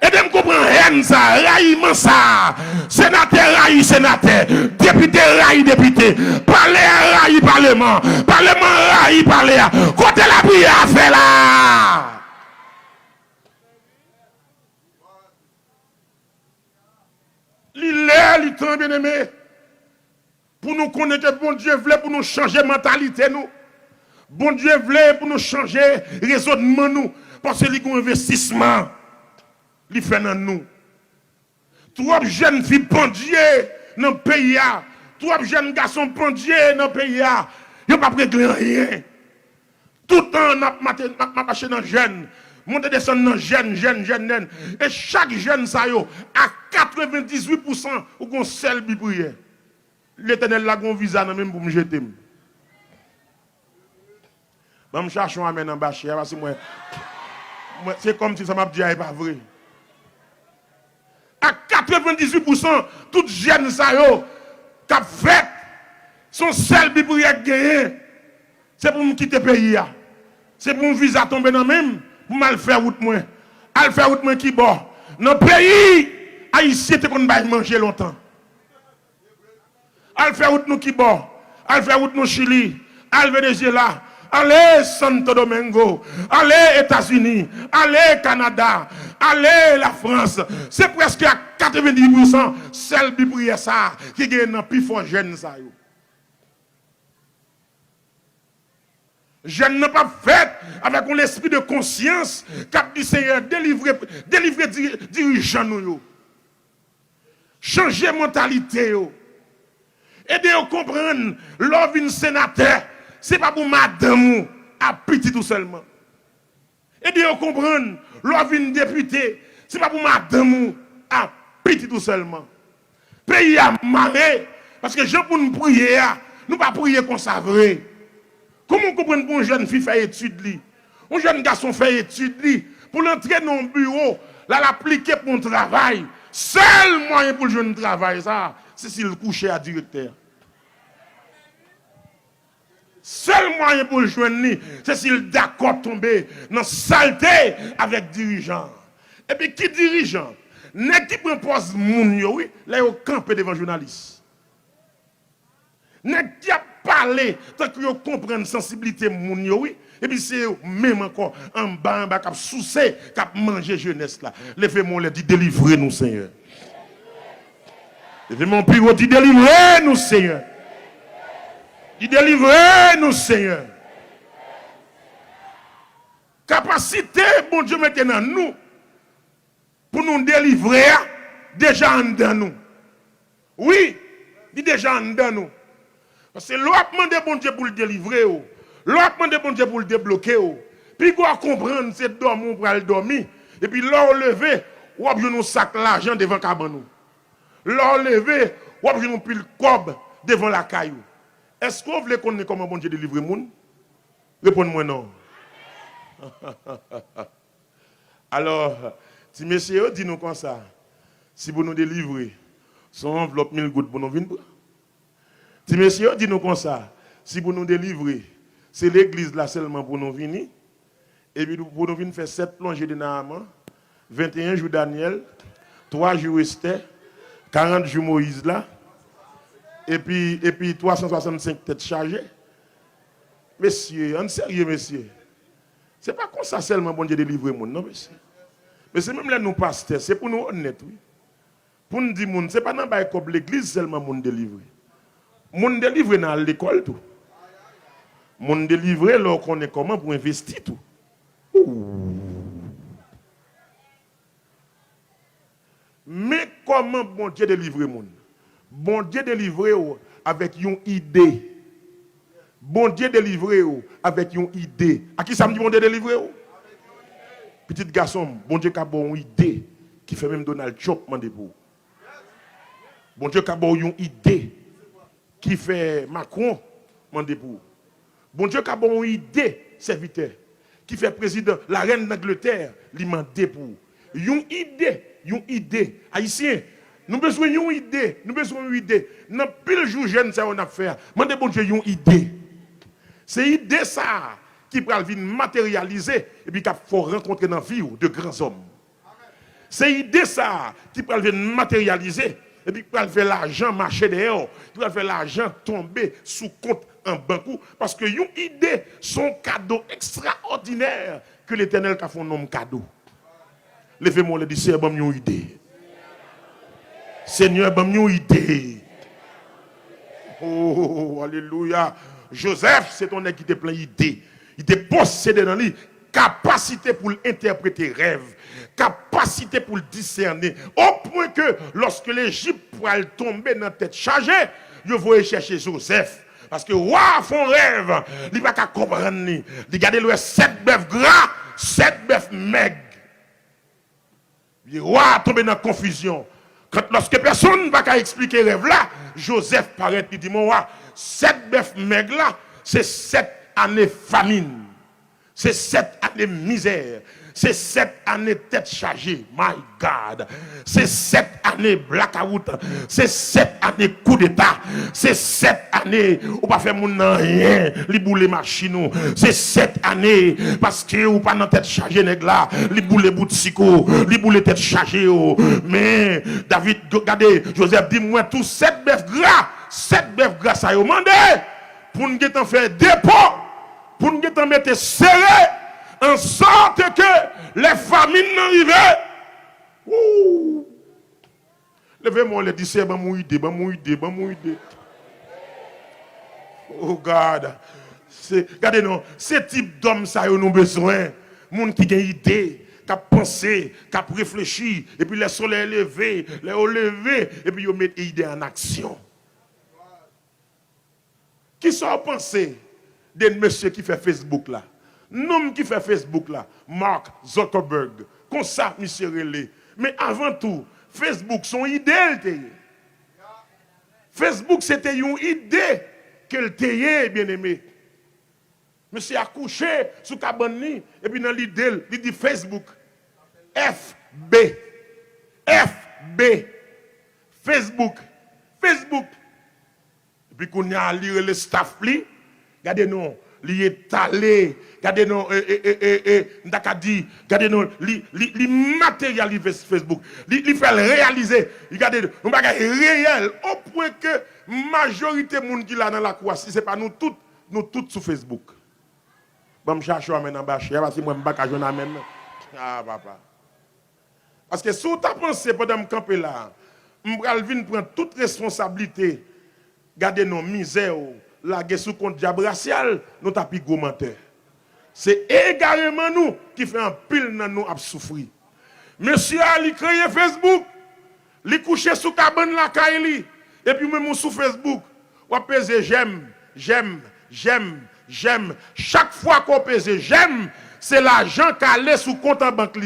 Aidez-moi comprendre haine ça, raillement ça. Sénateur raille sénateur, député raille député, parler raille parlement, parlement raille parler. Côté la prière à faire là. Il temps bien aimé. Pour nous connaître que bon Dieu voulait pour nous changer mentalité nous. Bon Dieu voulait pour nous changer raisonnement nous. Parce que les investissement, il fait dans nous. Trop jeunes filles pendier dans le pays. Trop jeunes garçons pendier dans le pays. Ils n'ont pas réglé rien. Tout le temps, on a marché dans les jeunes. Monter descendre dans jeunes. Et chaque jeune, ça yo, à 98%, ou qu'on seul prière. L'Éternel l'a gon visa même pour me jeter. Je me cherche un amène en bas parce que moi c'est comme si ça m'a dit n'est pas vrai. À 98%, toutes jeunes ça yo, qu'a fait son seul prière gagné. C'est pour me quitter le pays. C'est pour me visa tomber dans même. Pour mal faire route moi. Al faire route moi qui bon. Dans le pays, Haïtien te qu'on va manger longtemps. Al faire route nous qui bon. Al faire route nous Chili, al Venezuela, allez Santo Domingo, allez États-Unis, allez Canada, allez la France. C'est presque à 90% celle qui prière ça qui gagne dans plus fort jeune ça yo. Je n'ai pas fait avec l'esprit de conscience qu'a dit Seigneur, délivrer dirigeants nous. Changer mentalité. Aider à comprendre, l'homme un sénateur, ce n'est pas pour madame à petit tout seulement. Aider à comprendre, l'homme un député, ce n'est pas pour madame à petit tout seulement. Pays a marré, parce que gens pour nous prier, nous pas prier comme ça vrai. Comment comprendre pour une jeune fille faire étude un jeune garçon fait étude pour l'entrer dans un bureau, là l'appliquer pour un travail. Seul moyen pour le jeune travail ça, c'est s'il couche à directeur. Seul moyen pour le jeune c'est s'il d'accord tomber dans saleté avec dirigeant. Et puis qui dirigeant? N'est qui propose moun yo oui, là yo campé devant journaliste. N'est qui a parlé tant que vous comprenez la sensibilité moun yo oui et puis c'est même encore en bas cap soucé cap manger jeunesse là levez mon dit délivrez nous Seigneur levez mon plus dit délivrez nous Seigneur dit délivrez nous Seigneur capacité bon Dieu maintenant nous pour nous délivrer déjà en dedans nous oui dit déjà en dedans nous. Parce que l'on a demandé bon Dieu pour le délivrer. L'on a demandé bon Dieu pour le débloquer. Puis qu'on va comprendre, c'est dormir pour aller dormir. Et puis l'on levé, on a besoin de sac l'argent devant cabanou. L'on levé, on a besoin de pile cob devant la caillou. Est-ce qu'on veut connaître comment bon Dieu délivre le monde? Répondez-moi non. Alors, si messieurs, dis-nous comme ça. Si vous nous délivrez, son enveloppe 1000 gouttes pour nous venir. Si messieurs, dis-nous comme ça. Si vous nous délivrez, c'est l'église là seulement pour nous venir. Et puis pour nous venir faire 7 plongées de Naaman, 21 jours Daniel, 3 jours Esther, 40 jours Moïse là. Et puis 365 têtes chargées. Messieurs, en sérieux, messieurs. Ce n'est pas comme ça seulement bon Dieu délivrer le monde, non, messieurs. Mais c'est même là nous pasteurs, c'est pour nous honnêtes, oui. Pour nous dire, ce n'est pas dans l'église seulement monde délivré. Monde délivré dans l'école tout. Monde délivré là qu'on est comment pour investir tout. Mais comment bon Dieu délivre le monde? Bon Dieu délivre avec une idée. Bon Dieu délivre avec une idée. À qui ça me dit bon Dieu délivre? Petit garçon, bon Dieu a une idée qui fait même Donald Trump mandé pour. Bon Dieu a une idée qui fait Macron mandé pour. Bon Dieu a une idée serviteur qui fait président la reine d'Angleterre lui mandé pour. Une idée haïtien. Nous besoin d'une idée, nous besoin d'une idée. Dans pile jour jeune ça on a fait. Mandez bon Dieu une idée. C'est idée ça qui peut venir matérialiser et puis qu'il faut rencontrer dans la vie de grands hommes. C'est idée ça qui peut venir matérialiser et puis qui peut faire l'argent marcher dehors, qui peut faire l'argent tomber sous compte en banque parce que une idée son cadeau extraordinaire que l'Éternel a fait un nom cadeau. Levez-moi le dit c'est une idée. Seigneur, donne une idée. Oh, alléluia. Joseph, c'est ton qui te plein d'idées. Il te possédé dans lui capacité pour interpréter rêve, capacité pour discerner. Au point que lorsque l'Égypte pourrait tomber dans la tête chargée, je vais chercher Joseph. Parce que roi font rêve, il ne va pas comprendre. Il regarde le 7 bœufs gras, 7 bœufs maigres. Le roi tombe dans la confusion. Lorsque personne ne va pas expliquer le rêve là, Joseph paraît et dit, mon roi, 7 bœufs maigres là, c'est 7 années famine. C'est 7 années misère. C'est 7 années tête chargée. My God. C'est 7 années blackout. C'est 7 années coup d'état. C'est 7 années où pas faire mon rien. Li boule machine. C'est 7 années parce que ou pas dans tête chargée nèg là. Li boule boutico. Li boule tête chargée. Mais David, regardez, Joseph dit moi tous 7 bœufs gras. 7 bœufs gras ça yo mandé. Pour nous en faire dépôt. Pour nous en mettre serré. En sorte que les famines n'arrivent. Levez-moi les disciples, c'est mon idée. Oh God. Regardez non, ce type d'homme ça nous besoin. Monde qui a une idée, qui a pensé, qui a réfléchi, et puis les soleils lever, les hauts lever, et puis ils mettent l'idée en action. Qui sont pensés de monsieur qui fait Facebook là? Nom qui fait Facebook là, Mark Zuckerberg, comme ça, monsieur Relé. Mais avant tout, Facebook, son idée, Facebook, c'était une idée qu'elle était, bien aimé. Monsieur a couché sous cabane, et puis dans l'idée, il dit Facebook. FB. Facebook. Et puis qu'on a lire le staff, regardez nous. Li étalé, regardez-nous, regardez-nous, li matérialise Facebook, li fait réaliser, regardez-nous, nous bagay réel, au point que majorité de gens qui là dans la cour, si ce n'est pas nous tous sur Facebook. Bon, je cherche maintenant, parce que moi, je ne vais pas même. Ah, papa. Parce que si tu as pensé pendant que je camper là, je vais prendre toute responsabilité, regardez nos misères. La guerre sous compte diable racial, nous tapis gros menteur. C'est également nous qui fait un pile dans nous à souffrir. Monsieur Ali créé Facebook, il couché sous cabane la caille et puis même sous Facebook, On pèse j'aime. Chaque fois qu'on pèse j'aime, c'est l'argent qui allait sous compte en banque.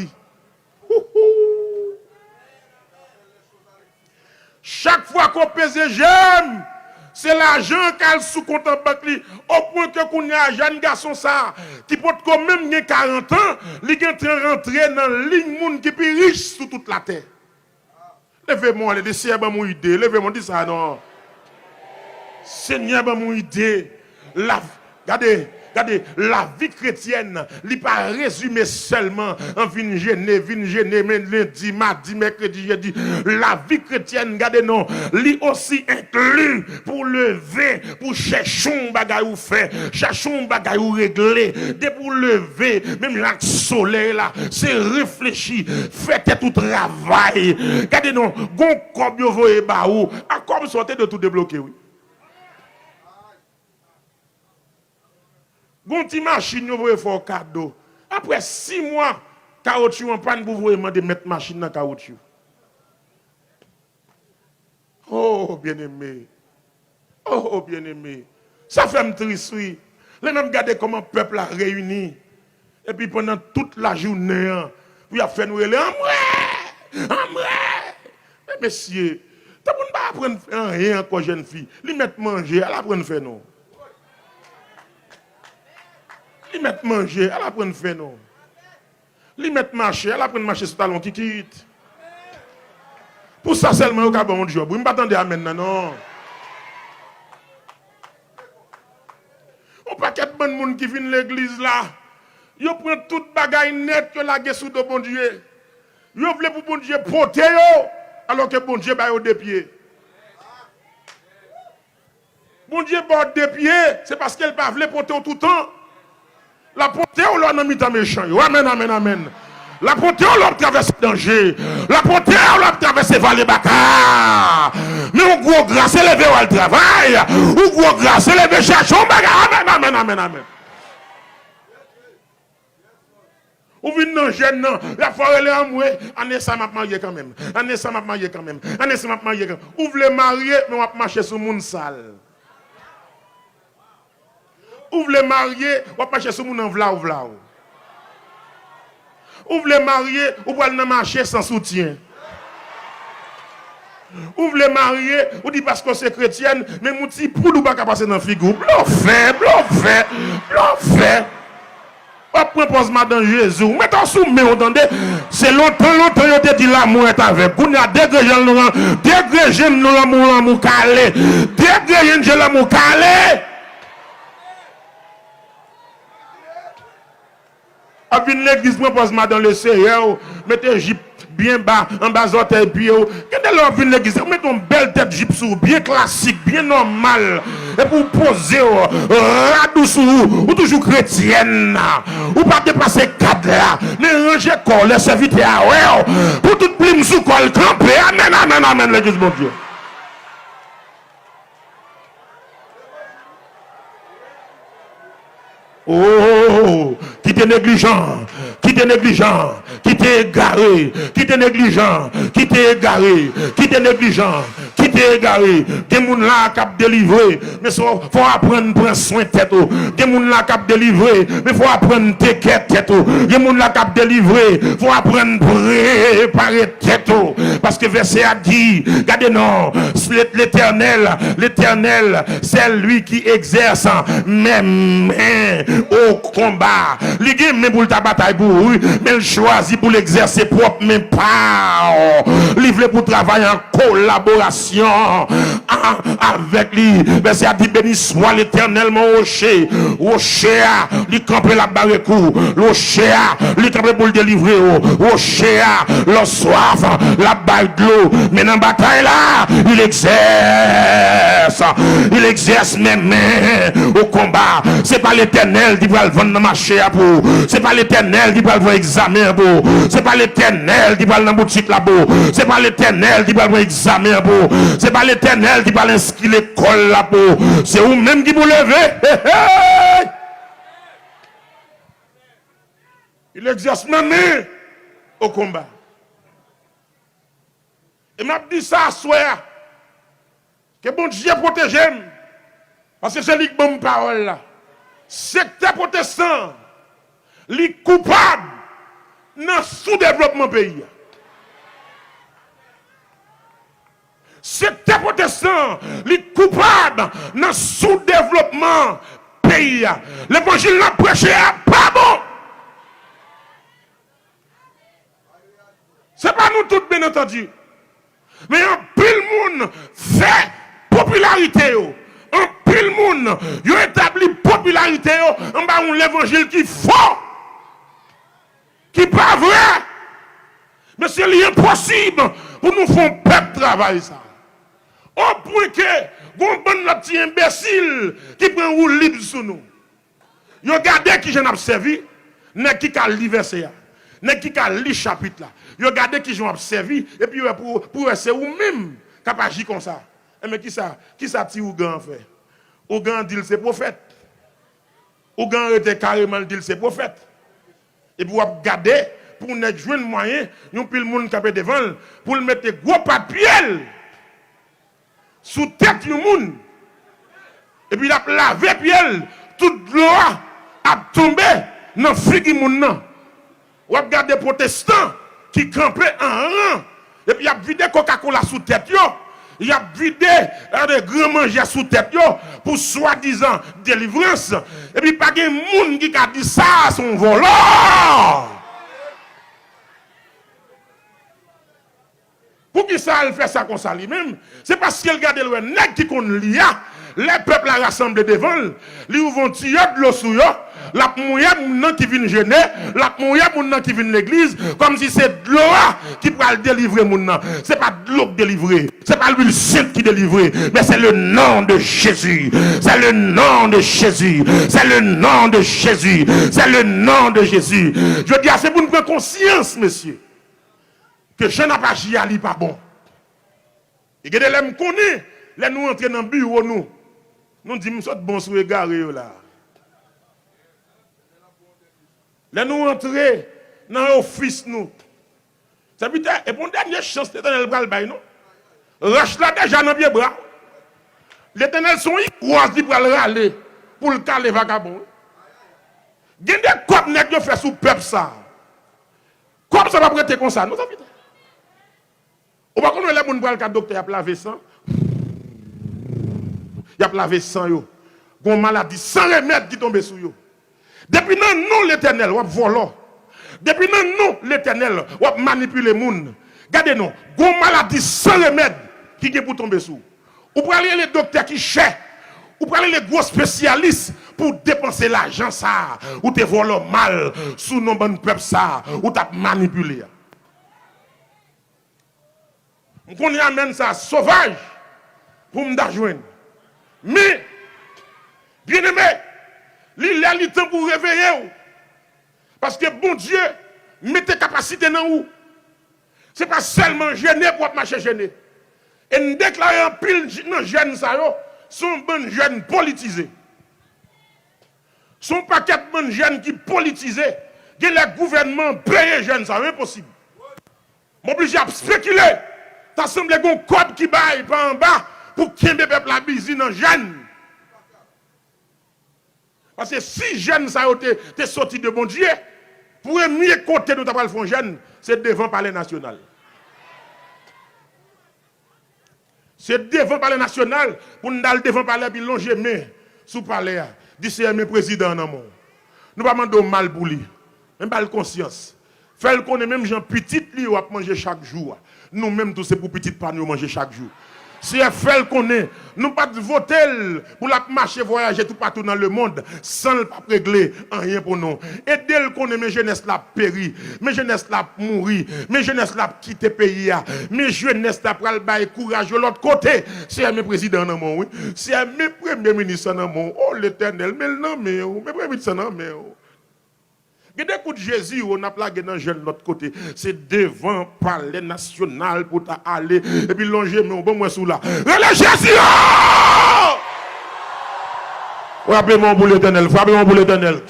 Chaque fois qu'on pèse j'aime, c'est l'argent qui allait sous compte en banque. Au point que qu'on y a un jeune garçon ça, qui peut quand même 40 ans, il est rentré dans la ligne monde qui est plus riche sur toute la terre. Levez-moi, les décisions, mon idée. Levez-moi, dis ça, non. Seigneur, mon idée. Regardez, la vie chrétienne, n'est pas résumée seulement en vin gêné, mais lundi, mardi, mercredi, jeudi. La vie chrétienne, regardez, non, li aussi inclus pour lever, pour chercher un bagay ou faire, chercher un bagay ou régler, dès pour lever, même la soleil là, c'est réfléchir, faites tout travail. Regardez, non, gon comme vous voyez, bah ou, à comme sortez de tout débloquer, oui. Gon ti machine vous voyez faire cadeau. Après 6 mois, caoutchouc en panne pour vous demander mettre machine dans caoutchouc. Oh bien-aimé. Oh bien-aimé. Ça fait me triste oui. Les mêmes regarder comment le peuple a réuni. Et puis pendant toute la journée, puis a fait nous les amoué. Mais messieurs, t'as pas apprendre rien encore jeune fille. Li mettre manger, elle apprendre faire non. Li mettre manger, elle apprend faire non. Li mettre marcher, elle apprend marcher sur talon qui quitte. Pour ça seulement au cas bon job. Vous ne m'attendez à maintenant non. On paquet de bon monde qui vient l'église là. Yo prend toute bagaille net que la guerre sous de bon Dieu. Yo voulez pour bon Dieu porter yo alors que bon Dieu ba yo des pieds. Bon Dieu bord des pieds, c'est parce qu'elle pas voulait porter tout le temps. La portée, on l'a mis dans méchant. Amen, amen, amen. La portée, on l'a traversé danger. La portée, on l'a traversé vallée Bakar. Mais on gros grâce, levé au travail. Ou gros grâce, levé chercher un bagage. Amen, amen, amen, amen. Ou vient dans jeune, la forêt est en moué. Année ça m'a marié quand même. Année ça m'a marié quand même. Année ça m'a marié quand même. Ou voulez marier, mais on va marcher sur le monde sale. Ou voulez marier, ou marcher sur mon vla ou vla. Ou voulez marier, ou pouvez marcher sans soutien. Ou voulez marier, ou dit parce que c'est chrétienne, mais mon petit poule ou pas passer dans la figure. Bluffé. On propose madame Jésus. Mettons sous mais on entendez, c'est longtemps, on te dit l'amour est avec. On a dégrégé l'amour calé. Dégrégé l'amour calé. Avec l'église, je pose dans le Seigneur, mettez Jeep bien bas, en bas orteil pied. Quand elle vient l'église, mettez une belle tête Jeep sous, bien classique, bien normal. Et pour poser, radou sous, ou toujours chrétienne, ou pas dépasser cadre là, mais ranger corps, les serviteurs, pour toute plume sous col, camper. Amen, amen, amen, l'église, mon Dieu. Oh, qui t'es négligent, qui t'es négligent, qui t'es égaré, qui t'es négligent, qui t'es égaré, qui t'es négligent, qui t'es égaré. Des gens là qui ont délivré, mais faut apprendre à prendre soin de tête. Des gens là qui ont délivré, mais faut apprendre à tête. Des gens là qui ont délivré, faut apprendre à préparer tête. Parce que verset a dit, regardez non, l'éternel, c'est lui qui exerce même au combat. Il gagne même pour ta bataille pour lui, mais il choisit pour l'exercer propre, mais pas. Il veut pour travailler en collaboration avec lui. Verset a dit, béni soit l'éternel mon rocher. Rocher, il campe la barre-coup. Rocher, il campe pour le délivrer. Rocher, le soif, la balle de l'eau. Mais dans la bataille là, il exerce mes mains au combat. C'est pas l'éternel qui va le vendre dans le marché à pour. C'est pas l'éternel qui va le examiner pour. C'est pas l'éternel qui va dans la boutique là-bas. C'est pas l'éternel qui va le examiner pour. C'est pas l'éternel qui va l'inscrire l'école là-bas. C'est vous-même qui vous levez. Il exerce mes mains au combat. Et m'a dit ça à soir. Que bon Dieu protège. Parce que c'est lui qui bonne parole là. Secteur protestant, les coupables dans le sous-développement pays. Secteur protestant, les coupables dans le sous-développement pays. L'évangile l'a prêché pas bon. Ce n'est pas nous tous, bien entendu. Mais un pile monde fait popularité. Un pile monde a établi popularité en bas de l'évangile qui est faux. Qui n'est pas vrai. Mais c'est impossible pour nous faire un peuple travail ça. Au point que, bon petit imbécile qui prend un roule libre sur nous. Vous regardez qui j'en observé, n'est qui a lu verset, n'est qui a lu chapitre là. Vous regardez qui j'en observé, et puis pour essayer ou même qui pas agir comme ça. Mais qui ça petit Ougan fait? Ougan dit c'est prophète. Ougan était carrément dit c'est prophète. Et puis vous regardez, pour nous jouer le moyen, nous pile monde qui devant, pour le mettre gros papier sous tête du monde. Et puis il a lavé pied, toute l'eau a tombé dans le frigo monde. Ou regardez des protestants qui campaient en rang. Et puis il a vidé Coca-Cola sous tête. Il a vidé des grands mangers sous tête pour soi-disant délivrance. Et puis pas de monde qui a dit ça à son volant. Pour qui ça elle fait ça comme ça lui-même? C'est parce qu'elle regarde le nèg qui qu'on lia, les peuples a rassemblé devant, ils vont tirer de l'eau sur eux, la mouille moun qui vient gêner, la mouille moun qui vient l'église, comme si c'est de l'eau qui va délivrer moun. C'est pas de l'eau qui délivrer, c'est pas l'huile sainte qui délivre, mais c'est le nom de Jésus. C'est le nom de Jésus. C'est le nom de Jésus. C'est le nom de Jésus. Je dis, c'est pour nous prendre conscience, monsieur, que je n'ai pas agi à lui pas bon. Et que les gens connaissent, les nous entrer dans le bureau, nous disons, nous sommes bons sur les gars là. Les nous entrer dans l'office, nous. Ça veut dire, et pour une dernière chance, l'éternel va le bail, non? Roche là déjà dans le bras. L'éternel son igual qui va le râler pour le caler vagabond. Il y a des copes qui fait sous peuple ça. Comme ça va prêter comme ça, nous ça veut dire. Ou pas qu'on les gens pour le docteur a lavé sang. Il a lavé sang yo. Gon maladie sans remède qui tombe sur yo. Depuis non l'éternel ou volant. Depuis non l'éternel ou manipuler moun. Regardez non, gon maladie sans remède qui est pour tomber sur. Ou pour aller les docteurs qui cherchent. Ou pour aller les gros spécialistes pour dépenser l'argent ça ou te voler mal sous nos bonnes peuple ça ou t'a manipulé. On y amène ça sauvage pour me rejoindre. Mais, bien aimé, il a le temps pour réveiller. Parce que bon Dieu, mettez capacité dans vous. Ce n'est pas seulement gêner pour marcher gêner. Et nous déclarons un pile de jeunes, sont bonnes jeunes politisés. Son paquet de bonnes jeunes qui politisés, que le gouvernement paye jeunes, ça c'est impossible. Mon obligé à spéculer. Ça semble un code qui baille par en bas pour qu'il y ait des peuples habillés dans les jeunes. Parce que si jeunes ça été sorti de bon Dieu, pour mieux côté nous t'appelle font jeunes, c'est devant le palais national. C'est devant le palais national pour nous aller devant le palais et longer main sous le palais. D'ici mes présidents dans le monde. Nous ne pas demander mal pour lui. Même pas de conscience. Fait qu'on est même gens petit li ou à manger chaque jour. Nous même tous c'est pour petit pas nous manger chaque jour. Si elle fait qu'on est, nous pas voter pour la marcher voyager tout partout dans le monde sans le pas régler rien pour nous. Et dès qu'on est mes jeunesse la péri, mes jeunesse la mourir, mes jeunesse la quitter pays, mes jeunesse la pral bail courage de l'autre côté. C'est mes présidents dans mon oui, c'est mes premiers ministres dans mon oh l'Éternel, mais non mais mes premiers ministres non mais il y a des coups de Jésus, on a plagué dans de l'autre côté. C'est devant le palais national pour aller. Et puis longer, mais on va moins sous là. Relève Jésus! Frappez-moi pour l'Éternel, frappez-moi pour l'Éternel.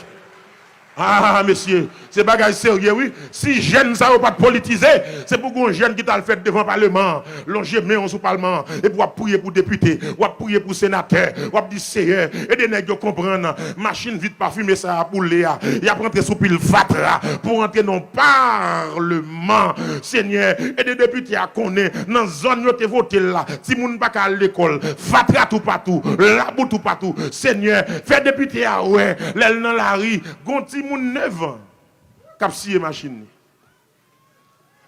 Ah, messieurs, C'est bagage sérieux, oui. Si jeune ça va pas politiser, c'est pour qu'on jeune qui t'a le fait devant le Parlement, longer main sous Parlement, et pour prier pour député, ou prier pour sénateur, ou dire Seigneur, et des nègres comprendre, machine vite parfumée ça pour Léa, il a rentré sous pile fatra, pour entrer dans le Parlement, Seigneur, et des députés à connaître, dans la zone où tu voté là, si moun pas à l'école, fatra tout partout, la bout tout partout, Seigneur, fait député à ouais, l'aile dans la rue, gonti moun 9 ans, cap scier machine.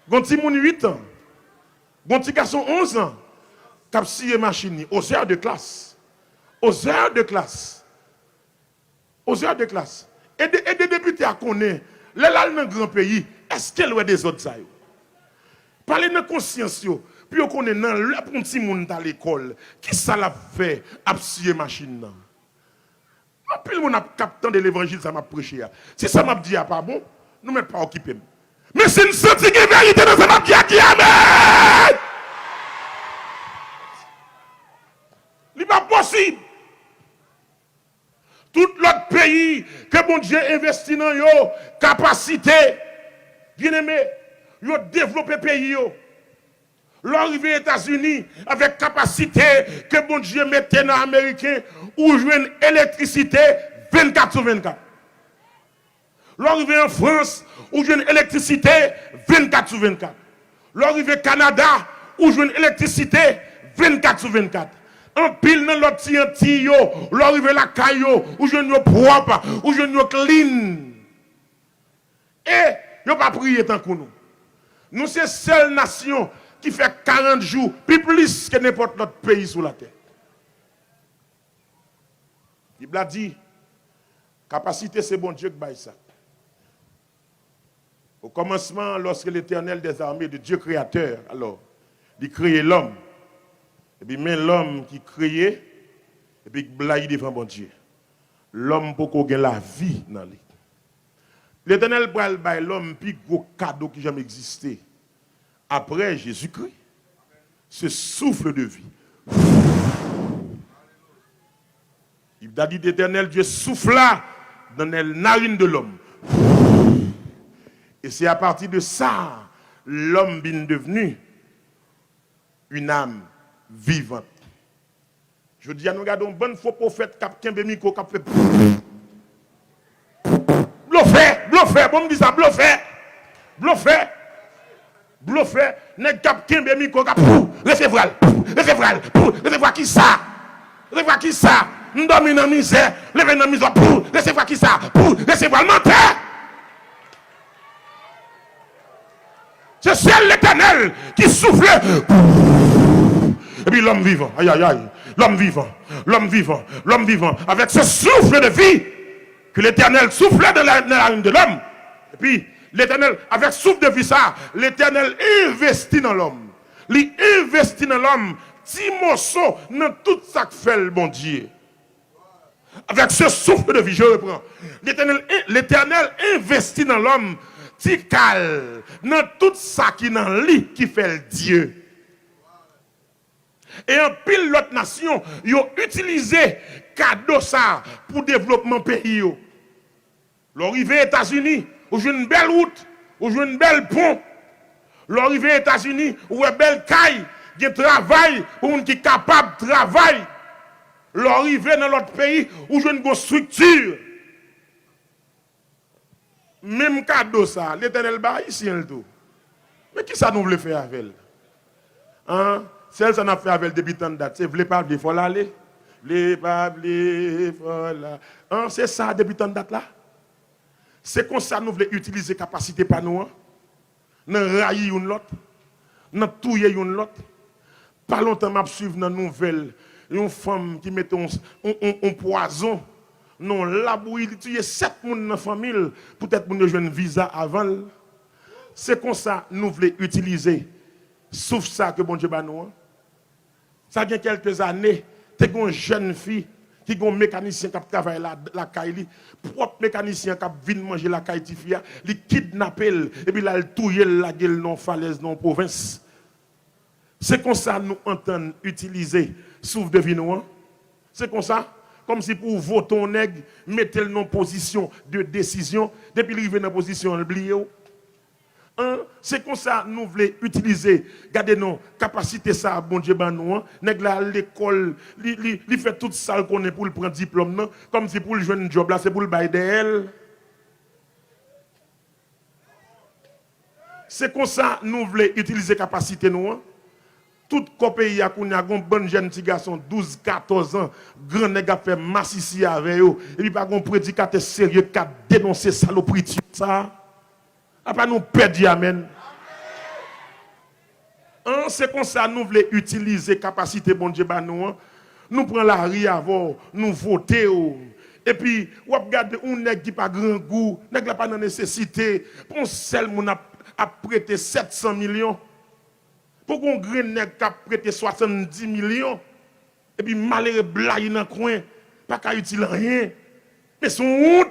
Gonti moun 8 ans, gonti garçon 11 ans, cap scier machine, aux heures de classe. Aux heures de classe. Aux heures de classe. Et des députés à connaître, les là dans grand pays, est-ce qu'elle a des autres ça? Parlez de conscience, puis on connaît dans le petit monde à l'école, qui ça l'a fait, à scier machine? Puis on a capté de l'évangile, ça m'a prêché. Si ça m'a dit pas bon, nous ne mettons pas occupés. Mais c'est une senti qui est vérité dans ça m'a dit qui amen. Il n'est pas possible. Tout l'autre pays que mon Dieu investit dans yo capacité, bien aimé, yo développer pays yo. L'arrivée aux États-Unis avec capacité que bon Dieu mettait dans les Américains où jouer une électricité 24 sur 24. L'arrivée en France où jouer une électricité 24 sur 24. L'arrivée au Canada où jouer une électricité 24 sur 24. En pile dans l'autre tio, l'arrivée la caillou où jouer une propre, où jouer une clean. Et yo pas prier tant que nous. Nous c'est seule nation qui fait 40 jours, plus que n'importe autre pays sur la terre. Il a dit, capacité c'est bon Dieu qui baille ça. Au commencement, lorsque l'Éternel des armées, de Dieu créateur, alors, il créait l'homme. Et puis même l'homme qui créait, et puis qui blague devant bon Dieu. L'homme pour qu'on ait la vie dans lui. L'Éternel baille l'homme plus gros cadeau qui jamais existé. Après Jésus-Christ, ce souffle de vie. Il a dit l'Éternel Dieu souffla dans les narines de l'homme. Et c'est à partir de ça, l'homme est devenu une âme vivante. Je dis à nous, regardons, bonne faux prophète qui a micro, qui a fait. Bluffé, bon me dit ça, bluffé, n'est cap kembe micro cap recevoir qui ça? Recevoir qui ça? Nous dormons dans misère, lever dans misère pour recevoir qui ça? Pour recevoir le menteur. C'est seul l'Éternel qui souffle. Et puis l'homme vivant, aïe aïe aïe, l'homme vivant, avec ce souffle de vie que l'Éternel soufflait dans la ligne de l'homme. Et puis l'Éternel, avec souffle de vie ça, l'Éternel investit dans l'homme. Il investit dans l'homme, petit morceau dans tout ça que fait le bon Dieu. Avec ce souffle de vie, je reprends. L'Éternel investit dans l'homme, petit cal, dans tout ça qui dans lui qui fait le Dieu. Et en pile l'autre nation, ils ont utilisé cadeau ça pour développement pays. L'arrivée aux États-Unis, où j'ai une belle route, où j'ai une belle pont. L'arrivée aux États-Unis, où une belle caille, qui travaille pour une qui est capable de travailler. L'arrivée dans l'autre pays, où j'ai une bonne structure. Même cadeau ça, l'Éternel bat ici le tout. Mais qui ça nous voulait faire avec elle? Hein? Celle ça n'a fait avec le débutant de date. C'est voulez pas, il faut l'aller. Voulez pas, il faut l'aller. Hein? C'est ça, débutant de date là? C'est comme ça nous voulons utiliser capacité par nous. Nous railler une l'autre. Nous touiller une l'autre. Pas longtemps, je suivre dans nouvelle. Une femme qui met un poison. Non, là, il tue 7 personnes dans la famille. Peut-être pour nous jouer un visa avant. C'est comme ça nous voulons utiliser. Sauf ça que bon Dieu bat nous. Ça a quelques années. Tu as une jeune fille qui est un mécanicien qui travaille la caille, propre mécanicien qui vient manger la caille, il kidnappe et puis là, il touille la gueule non falaise, non province. C'est comme ça nous entendons utiliser souffle de vie. C'est comme ça. comme si pour voter un nègre, mettez-le dans position de décision, depuis qu'il est dans position oublié. C'est comme ça nous voulons utiliser, regardez nos capacités ça bon Dieu ban nous, nèg là l'école, il fait tout ça qu'on est pour le prendre diplôme non, comme si pour le joindre un job là c'est pour le bailler d'elle. C'est comme ça nous voulons utiliser capacité nous. Tout pays a qu'on a un bon jeune petit garçon 12 14 ans, grand nèg a fait masse ici avec eux et puis pas un prédicateur sérieux qui a dénoncé saloperie ça. Après nous perdre amen. C'est comme ça nous voulons utiliser capacité bon Dieu ba nous. Nous prenons la rue avant, nous voter et puis on regarde un nèg qui pas grand goût, nèg la pas de nécessité, pour seul mon a prêté 700 millions. Pour qu'on grand nèg qui a prêté 70 millions et puis malheureux blague dans coin, pas qu'à utiliser rien. Mais son honte.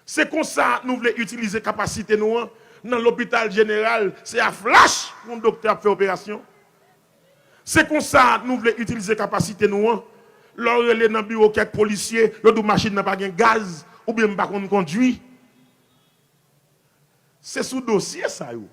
C'est comme ça nous voulons utiliser capacité nous dans l'hôpital général, c'est à flash mon docteur fait opération. C'est comme ça nous voulons utiliser capacité nous lorsque les dans bureau quelques policiers, le machine n'a pas de gaz ou bien pas qu'on conduit. C'est sous dossier ça yo.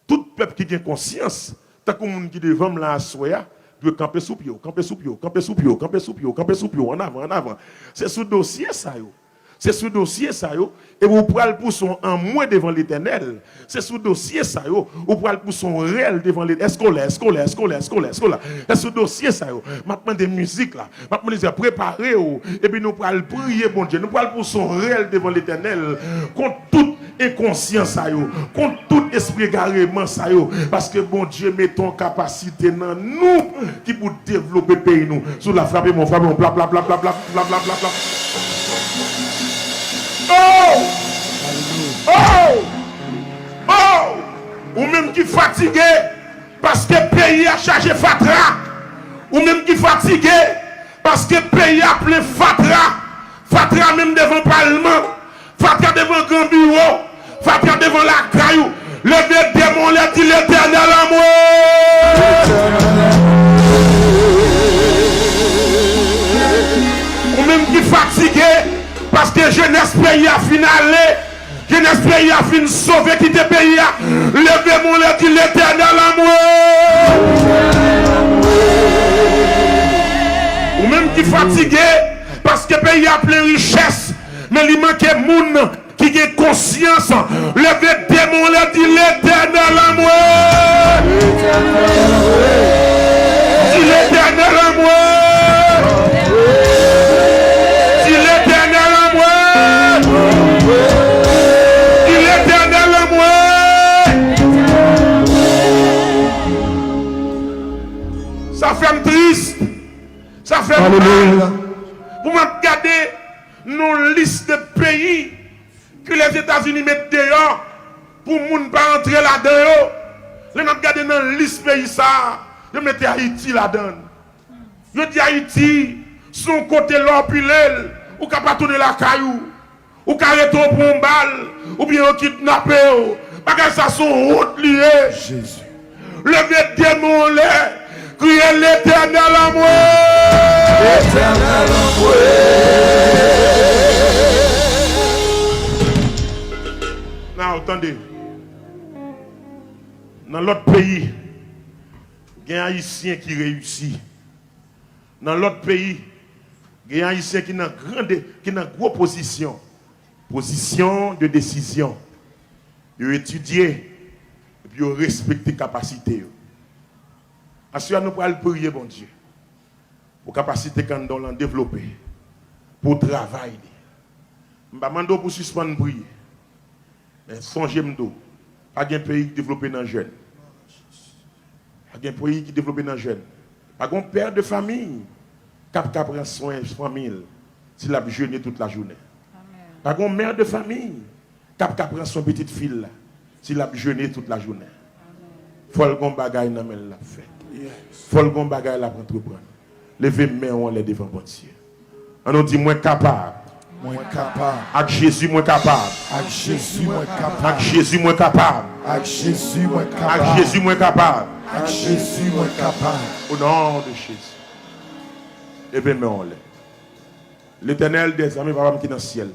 Tout peuple qui a conscience, tant que monde qui devant là soya doit camper sous pied, camper sous pied, camper sous pied, camper sous pied, camper sous pied en avant. C'est sous dossier ça yo. C'est sous dossier ça yo et vous pourrez le pousser en moins devant l'Éternel. C'est sous dossier ça yo, vous pourrez le pousser en réel devant l'Éternel. Scolaire. C'est sous dossier ça yo. Maintenant des musiques là, maintenant les préparer et puis nous pourrons prier bon Dieu, nous pourrons le pousser en réel devant l'Éternel contre toute inconscience ça yo, contre tout esprit égarément ça yo, parce que bon Dieu met ton capacité dans nous qui pour développer pays nous. Sous la frappe mon bla bla bla bla bla bla bla bla. Ou même qui fatigué parce que le pays a chargé fatra. Ou même qui fatigué parce que le pays a plein fatra. Fatra même devant le Parlement. Fatra devant le grand bureau. Fatra devant la caillou. Le démon l'a dit l'Éternel à moi. Ou même qui fatigué parce que jeunesse pays a finalé. Jeunesse pays a fini sauver qui te pays a. Levez mon lait dit l'Éternel à moi. Ou même qui fatigué parce que pays a plein richesse. Mais il manque moun qui a conscience. Levez mon lait dit l'Éternel à moi. Dit l'Éternel à moi. Ça fait triste. Ça fait mal. Vous me regardez nos listes de pays que les États-Unis mettent dehors pour ne pas entrer là-dedans. Vous me regardez dans la liste de pays ça. Vous mettez Haïti là-dedans. Vous dites Haïti, son côté l'empilel, ou qu'à pas tourner la caillou, ou qu'à retourner pour un balle, ou bien au kidnapper. Parce que ça sont routes liées. Jésus. Levez démon là. Criez l'Éternel à moi. L'Éternel à moi. Non, attendez. Dans l'autre pays, il y a un Haïtien qui réussit. Dans l'autre pays, il y a un Haïtien qui est dans une grosse position. Position de décision. Il étudier et puis il respecter les capacités. Assurément, nous pouvons prier, bon Dieu, pour capacité qu'on doit développer, pour travailler. Je ne vais pas pour suspendre prier. Mais songez-moi, pas un pays qui développe dans les jeunes. Pas un pays qui développe dans les jeunes. Pas un père de famille qui prend soin de sa famille s'il a jeûné toute la journée. Pas un mère de famille qui prend son petite fille s'il a jeûné toute la journée. Il faut que bagaille dans la fait. Faut le bon bagage la entreprendre. Levez main on les devant bon Dieu. On nous dit moins capable. Moins capable. Avec Jésus moins capable. Avec Jésus moins capable. Avec Jésus moins capable. Avec Jésus moins capable. Avec Jésus moins capable. Avec Jésus moins capable. Au nom de Jésus. Levez mes en l'air. L'Éternel des amis, papa qui est dans le ciel.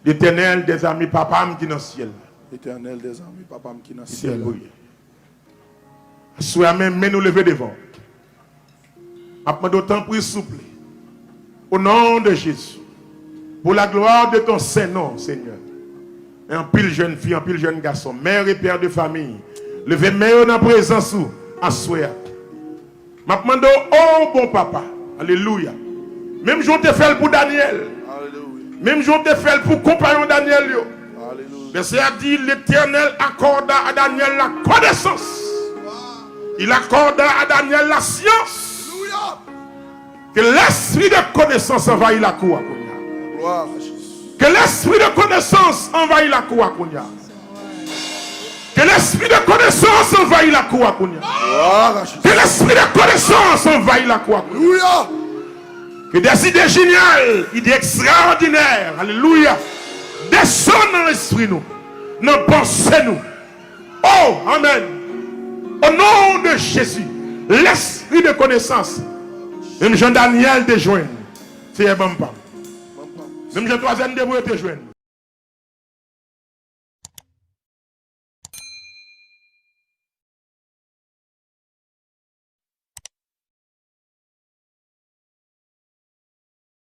L'Éternel des amis, papa qui est dans le ciel. Éternel des amis, papa qui est dans le ciel. Soyez même, mais nous lever devant. Après d'autant plus souple. Au nom de Jésus. Pour la gloire de ton Saint-Nom, Seigneur. Et en pile jeune fille, en pile jeune garçon, mère et père de famille. Levez mes dans la présence à souhait. M'appelle oh bon papa. Alléluia. Même jour te fait pour Daniel. Alléluia. Même jour te fait pour compagnon Daniel. Yo. Alléluia. Mais c'est à dire l'Éternel accorda à Daniel la connaissance. Il accorda à Daniel la science. Alléluia. Que l'esprit de connaissance envahit la cour. Gloire à Jésus. Que l'esprit de connaissance envahit la cour. Que l'esprit de connaissance envahit la cour. Gloire à Jésus. Que l'esprit de connaissance envahit la cour. Alléluia. Que des idées géniales, idées extraordinaires, alléluia, descendent dans l'esprit nous, dans pensée nous. Oh, amen. Au nom de Jésus, l'esprit de connaissance, même Jean-Daniel te joigne. C'est un bon pas. Même Jean-Troisième de te joigne.